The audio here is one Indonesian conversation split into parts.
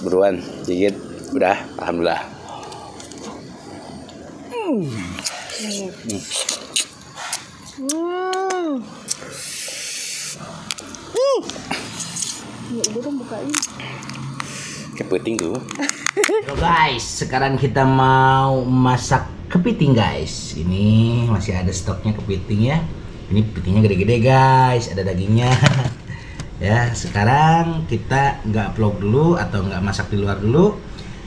Buruan, gigit. Udah, alhamdulillah. Udah dong bukain. Kepiting tuh. Halo guys, sekarang kita mau masak kepiting guys. Ini masih ada stoknya kepiting ya. Ini kepitingnya gede-gede guys, ada dagingnya. Ya, sekarang kita nggak vlog dulu atau nggak masak di luar dulu.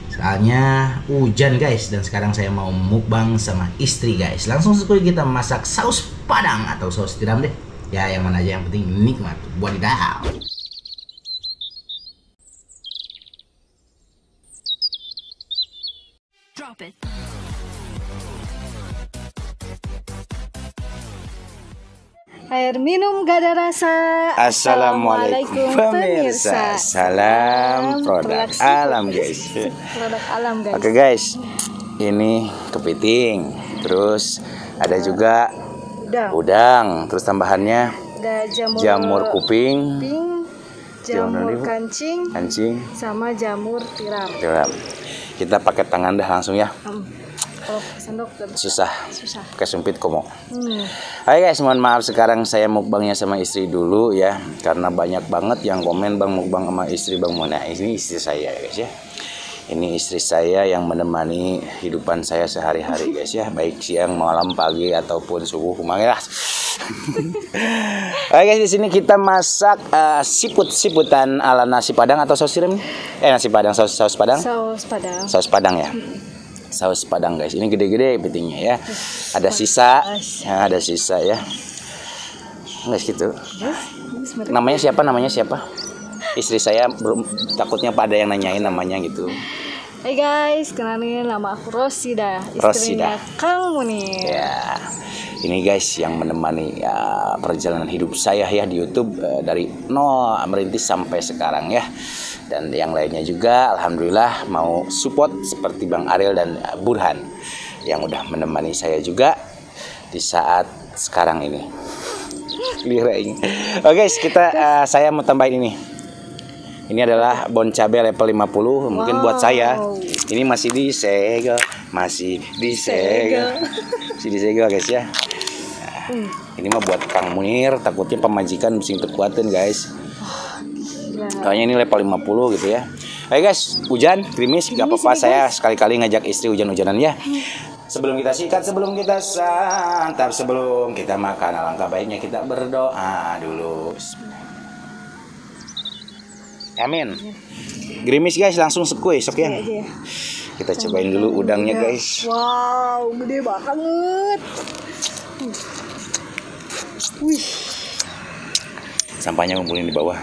Soalnya hujan guys, dan sekarang saya mau mukbang sama istri guys. Langsung sekali kita masak saus padang atau saus tiram deh. Ya, yang mana aja yang penting nikmat. Wadidaw. Drop it. Air minum gak ada rasa. Assalamualaikum pemirsa. Salam produk alam guys. Produk alam guys. Oke guys, ini kepiting. Terus ada juga udang. Terus tambahannya ada jamur kuping, jamur kancing, sama jamur tiram. Kita pakai tangan dah langsung ya. Kalau sendok susah. Pakai sumpit komo. Hai guys, mohon maaf sekarang saya mukbangnya sama istri dulu ya, karena banyak banget yang komen bang mukbang sama istri bang. Nah ini istri saya guys ya. Ini istri saya yang menemani hidupan saya sehari-hari guys ya, baik siang, malam, pagi ataupun subuh kemana lah. Oke guys, di sini kita masak siputan ala nasi padang atau saus tiram. Nasi padang, saus padang. Saus padang ya. Saus padang guys, ini gede-gede kepitingnya ya. Ada sisa, ya, ada sisa ya. Guys gitu. Namanya siapa? Istri saya belum, takutnya pada yang nanyain namanya gitu. Hai guys, kenalin nama aku Rosida, istrinya Kang Munir. Ya, ini guys yang menemani perjalanan hidup saya ya di YouTube dari nol merintis sampai sekarang ya. Dan yang lainnya juga alhamdulillah mau support seperti Bang Ariel dan Burhan yang udah menemani saya juga di saat sekarang ini. Oke guys, saya mau tambahin ini. Ini adalah bon cabai level 50, mungkin buat saya. Ini masih disegel guys ya. Ini mah buat Kang Munir, takutnya pemajikan bising terkuatin guys. Kayaknya ini level 50 gitu ya. Oke guys, hujan, gerimis, gak apa-apa, saya sekali-kali ngajak istri hujan-hujanan ya. Sebelum kita sikat, sebelum kita santap, sebelum kita makan, alangkah baiknya kita berdoa dulu. Amin. Gerimis guys, langsung sekui sok ya. Kita cobain dulu udangnya guys. Wow, gede banget. Wih. Sampahnya ngumpulin di bawah.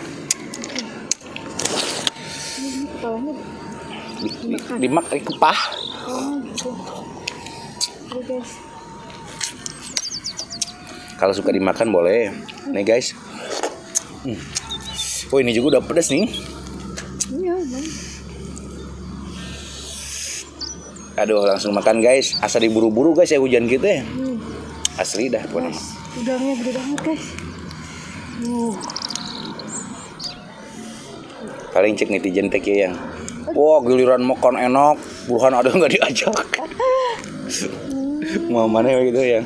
Dimakan kepah. Kalau suka dimakan boleh. Nih guys. Oh ini juga udah pedas nih. Aduh langsung makan guys. Asa diburu-buru guys ya hujan gitu ya. Asli dah pokoknya. Udangnya gede banget guys. Paling cek netizen teh yang wah giliran makan enak, Burhan ada nggak diajak. Mau mana gitu ya.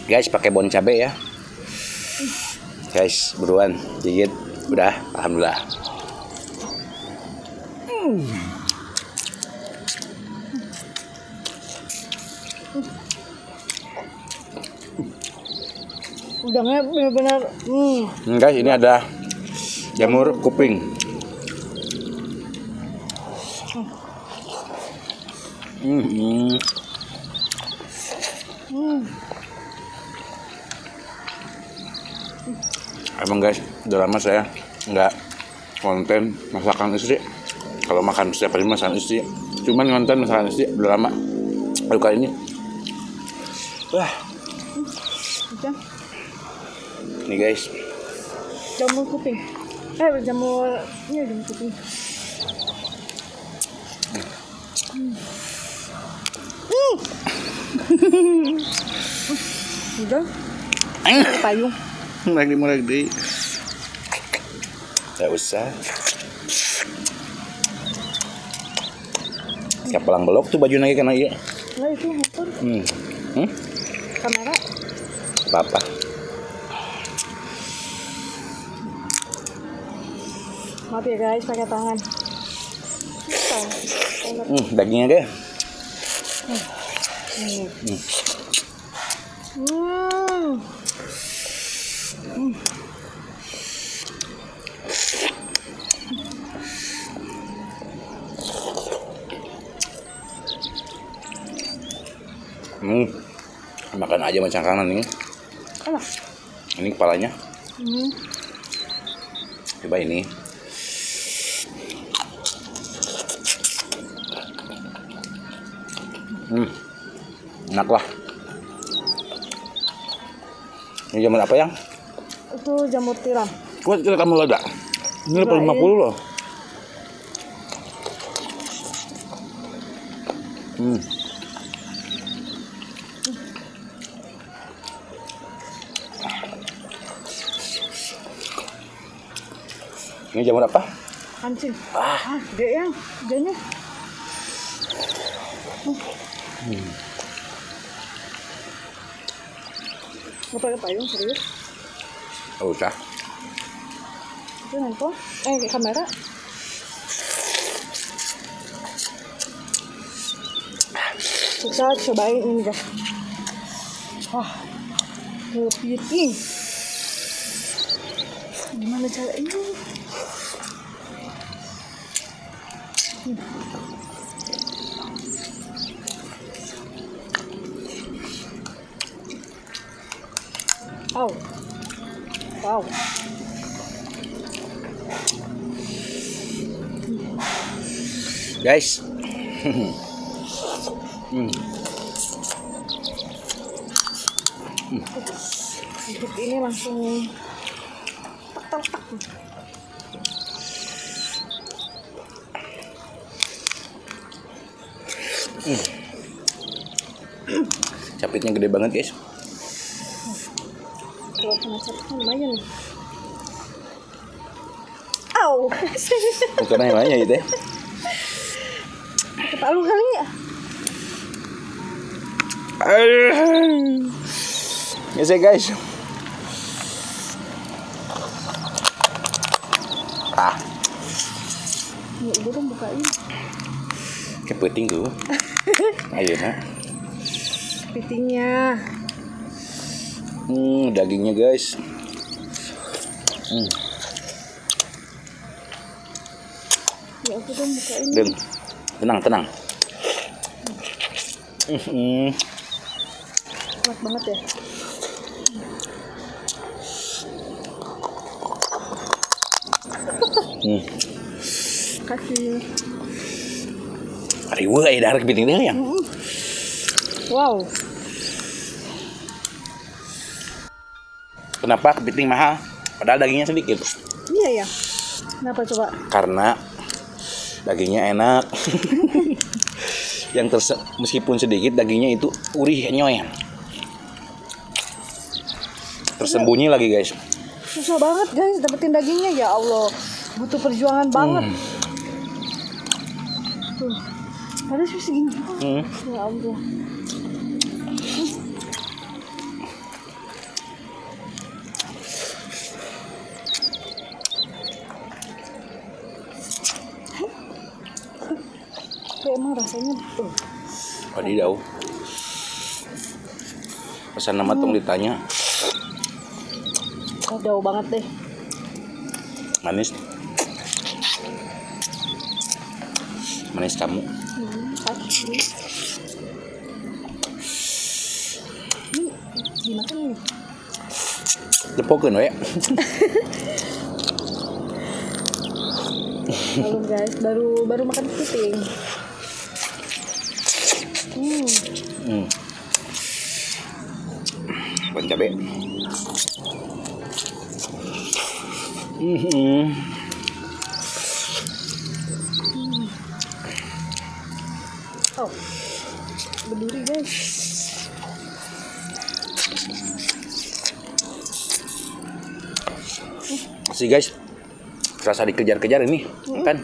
Guys pakai bon cabai ya. Guys buruan gigit. Udah alhamdulillah. Udangnya benar-benar. Guys ini ada jamur kuping. Emang guys, udah lama saya nggak konten masakan istri. Kalau makan setiap hari masakan istri, cuman konten masakan istri udah lama. Baru kali ini. Wah. Nih guys. Jamur kuping. Jamur kuping. Udah. Payung. Mulai deh. Gak usah. Kayak pelang belok tuh baju lagi kena iya. Nah itu handphone. Kamera. Apa? Maaf ya guys, pakai tangan. Dagingnya deh. Makan aja macam kanan nih. Enak. Ini kepalanya. Coba ini. Enak lah. Ini jamur apa yang? Itu jamur tiram. Kuat kira kamu ada. Ini level 50 loh. Ini jamur apa? Kancing. Gede yang, gedenya. Mau pakai payung serius? Oh, usah. Itu handphone? Kamera? Kita cobain ini guys. Wah, kepiting. Gimana caranya? Wow. Wow. Guys. Untuk ini langsung tak. Capitnya gede banget guys. Kalau kena capitnya lumayan nih. Au. Bukan yang lainnya itu ya. Kepalu kali ya. Yes guys. Ya udah dong bukain. Kepiting tuh. Ayo nak. Kepitingnya. Dagingnya guys. Ya udah dong bukain. Tenang. Kuat banget ya. Kasih. Riwa kayak darah kepitingnya yang. Wow. Kenapa kepiting mahal? Padahal dagingnya sedikit. Iya ya. Kenapa coba? Karena dagingnya enak. Yang meskipun sedikit dagingnya itu urih nyoyang. Tersembunyi lagi guys. Susah banget guys dapetin dagingnya, ya Allah. Butuh perjuangan banget. Tuh. Padahal sih segini. Ya Allah. Emang rasanya wadidaw. Pesan nama tong ditanya. Jauh banget deh. Manis kamu. Ini dimakan nih. Depokeun we. Belum guys, baru makan kepiting. Ban cabe. Oh, berduri guys. sih guys. Rasa dikejar-kejar ini kan.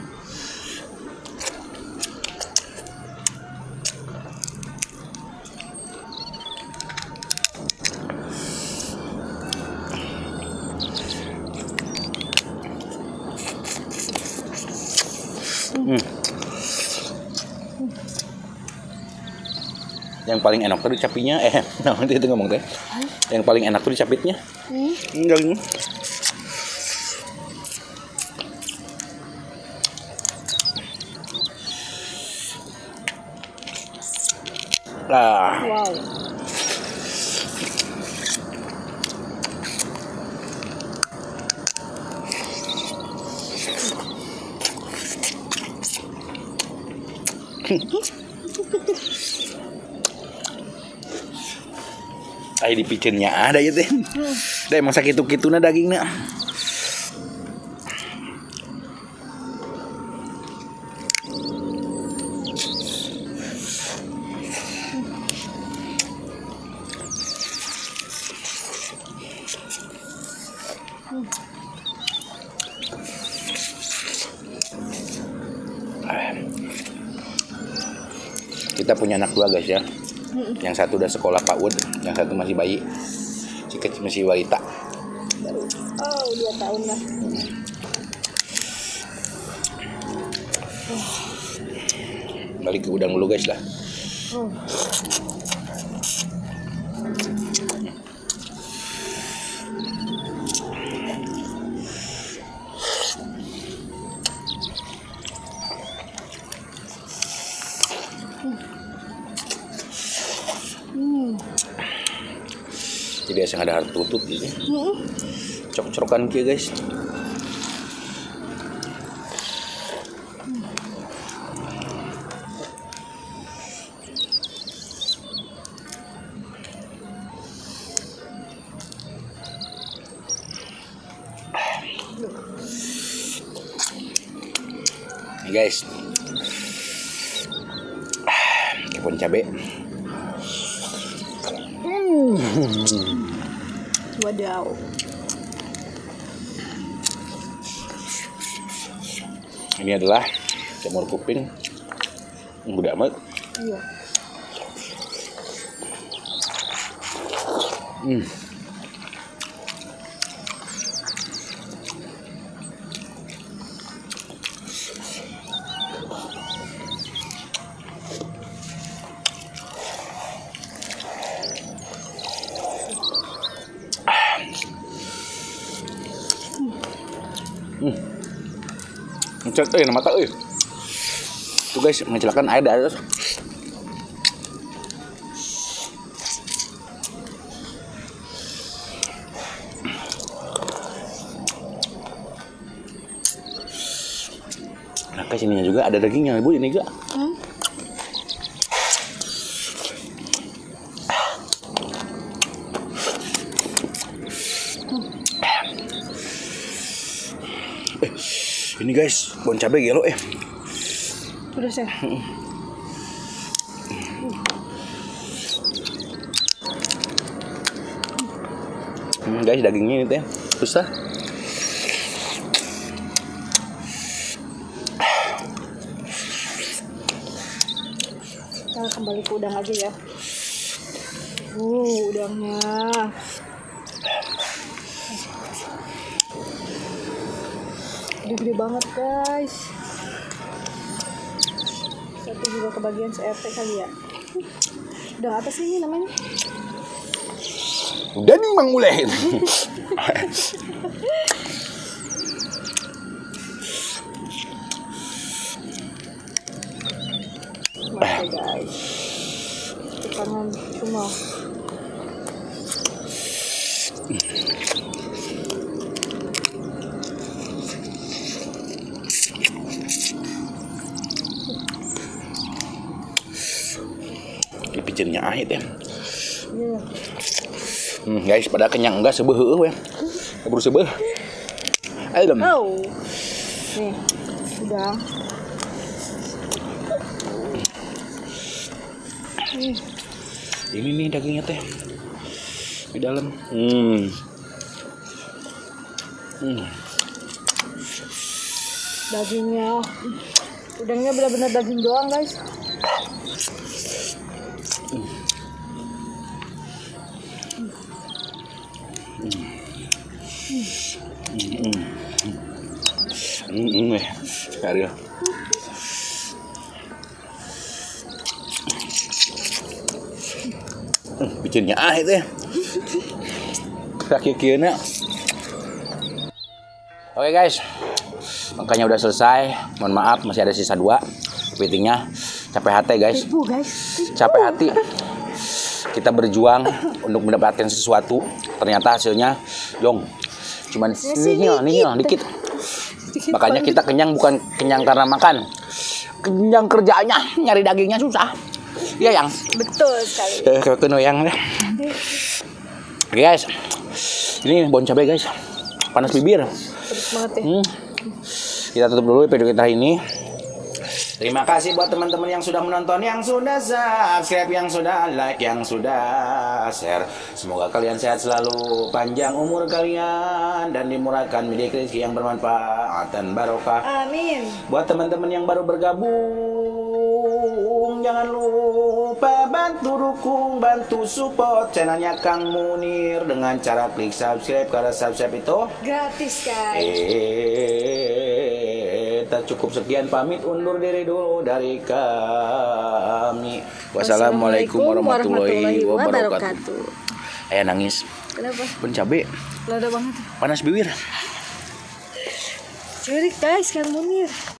Yang paling enak tuh capinya, nah itu ngomong teh. Yang paling enak tuh capitnya. Enggak. Lah. Wow. Ay dipikirnya ada ya teh. Dah emang sakitu-kituna dagingnya. Kita punya anak dua guys ya. Yang satu udah sekolah PAUD, yang satu masih bayi. Si kecil masih balita. Oh, 2 tahun lah. Balik ke udang dulu guys lah. Jadi asal ada harus tutup gitu. Cok-cokan kia guys. Nih guys. Kebun cabe. Wadaw. Ini adalah jamur kuping. Udah amat. Iya. Cek nama mata euy. Tuh guys, mencelakakan air dari atas. Nah, ke sininya juga ada dagingnya, Ibu, ini juga. Ini guys, bon cabai gelo Terus ya. Guys, dagingnya ini teh susah. Kita kembali ke udang aja ya. Udangnya. Gede banget guys. Satu juga kebagian se-RT kali ya. Udang apa sih ini namanya? Udah nih Mang Muleh. Mantap guys. Tangan cuma. Pijennya ahit ya. Iya. Guys, pada kenyang enggak sebeuh ya. Keburu sebeuh. Ayo dong. Oh. Nih, udang. Ini nih dagingnya teh. Di dalam. Dagingnya, udangnya benar-benar daging doang guys. Sekali. Bikinnya itu ya. Kaki-kikinya. Oke guys, makanya udah selesai. Mohon maaf masih ada sisa 2 kepitingnya. Capek hati guys. Capek hati. Kita berjuang untuk mendapatkan sesuatu. Ternyata hasilnya Yong cuman nihil dikit. Makanya kita kenyang bukan kenyang karena makan. Kenyang kerjanya, nyari dagingnya susah. Iya yang. Betul sekali. Kena yang. Oke guys. Ini bon cabai guys. Panas bibir. Pedes banget ya. Kita tutup dulu video kita ini. Terima kasih buat teman-teman yang sudah menonton, yang sudah subscribe, yang sudah like, yang sudah share. Semoga kalian sehat selalu, panjang umur kalian, dan dimurahkan rezeki yang bermanfaat dan barokah. Amin. Buat teman-teman yang baru bergabung, jangan lupa bantu dukung, bantu support channelnya Kang Munir dengan cara klik subscribe, karena subscribe itu gratis guys. Cukup sekian, pamit undur diri dulu dari kami. Wassalamualaikum warahmatullahi wabarakatuh. Ayah nangis. Kenapa? Bon cabai. Lada banget. Panas bibir. Curik guys, Kang Munir.